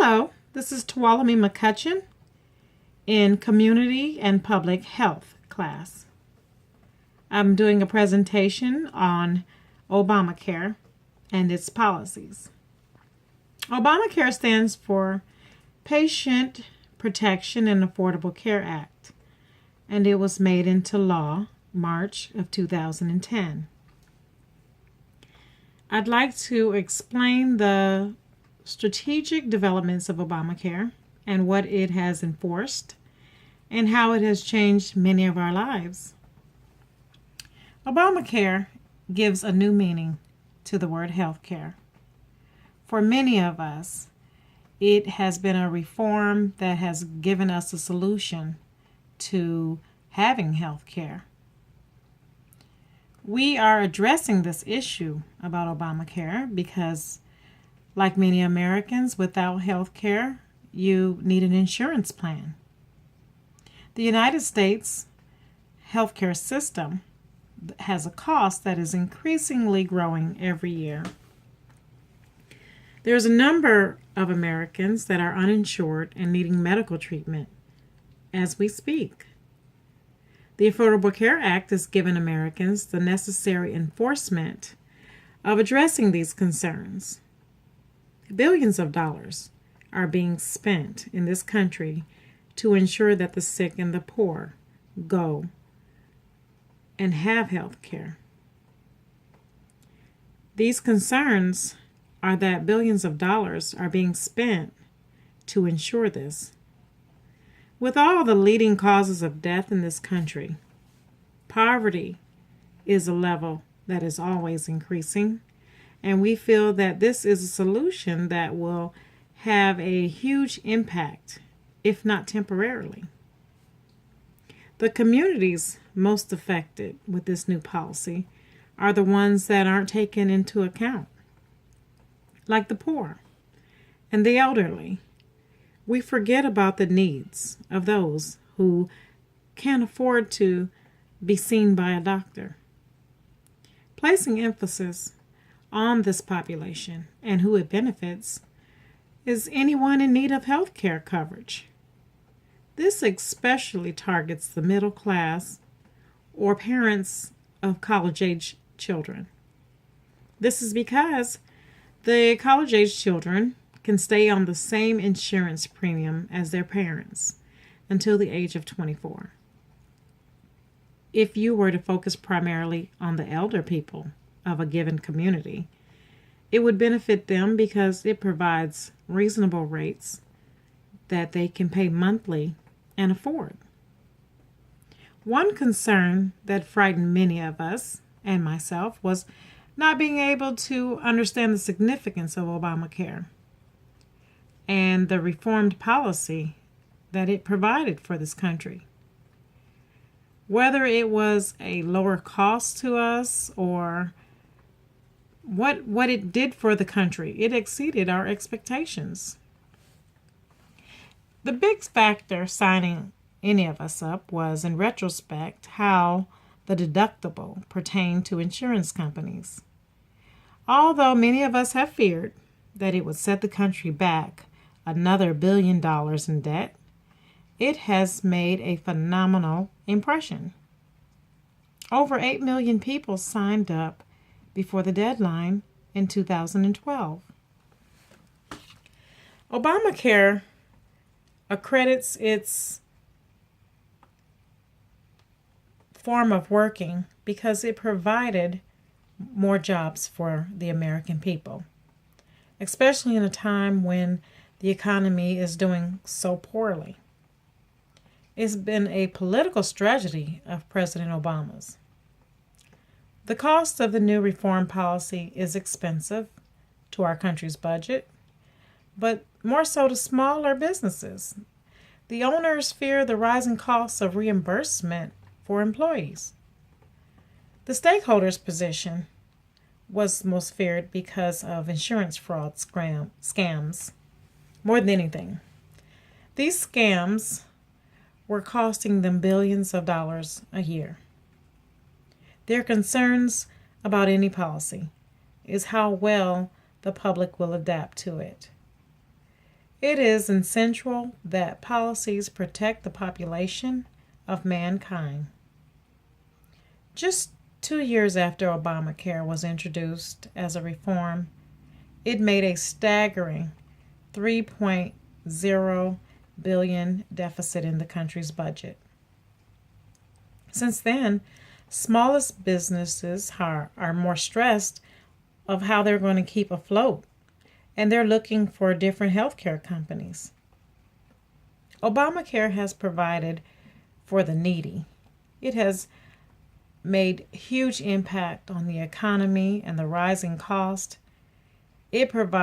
Hello, this is Tuolumne McCutcheon in Community and Public Health class. I'm doing a presentation on Obamacare and its policies. Obamacare stands for Patient Protection and Affordable Care Act, and it was made into law March of 2010. I'd like to explain the strategic developments of Obamacare and what it has enforced and how it has changed many of our lives. Obamacare gives a new meaning to the word healthcare. For many of us, it has been a reform that has given us a solution to having health care. We are addressing this issue about Obamacare because, like many Americans, without health care, you need an insurance plan. The United States healthcare system has a cost that is increasingly growing every year. There's a number of Americans that are uninsured and needing medical treatment as we speak. The Affordable Care Act has given Americans the necessary enforcement of addressing these concerns. Billions of dollars are being spent in this country to ensure that the sick and the poor go and have health care. These concerns are that billions of dollars are being spent to ensure this. With all the leading causes of death in this country, poverty is a level that is always increasing, and we feel that this is a solution that will have a huge impact, if not temporarily. The communities most affected with this new policy are the ones that aren't taken into account, like the poor and the elderly. We forget about the needs of those who can't afford to be seen by a doctor. Placing emphasis on this population and who it benefits is anyone in need of health care coverage. This especially targets the middle class or parents of college-age children. This is because the college-age children can stay on the same insurance premium as their parents until the age of 24. If you were to focus primarily on the elder people of a given community, it would benefit them because it provides reasonable rates that they can pay monthly and afford. One concern that frightened many of us, and myself, was not being able to understand the significance of Obamacare and the reformed policy that it provided for this country. Whether it was a lower cost to us or what it did for the country, it exceeded our expectations. The big factor signing any of us up was, in retrospect, how the deductible pertained to insurance companies. Although many of us have feared that it would set the country back another $1 billion in debt, it has made a phenomenal impression. Over 8 million people signed up before the deadline in 2012. Obamacare accredits its form of working because it provided more jobs for the American people, especially in a time when the economy is doing so poorly. It's been a political strategy of President Obama's. The cost of the new reform policy is expensive to our country's budget, but more so to smaller businesses. The owners fear the rising costs of reimbursement for employees. The stakeholders' position was most feared because of insurance fraud scams. More than anything, these scams were costing them billions of dollars a year. Their concerns about any policy is how well the public will adapt to it. It is essential that policies protect the population of mankind. Just 2 years after Obamacare was introduced as a reform, it made a staggering 3.0 billion deficit in the country's budget. Since then, smallest businesses are more stressed of how they're going to keep afloat, and they're looking for different healthcare companies. Obamacare has provided for the needy. It has made huge impact on the economy and the rising cost. It provides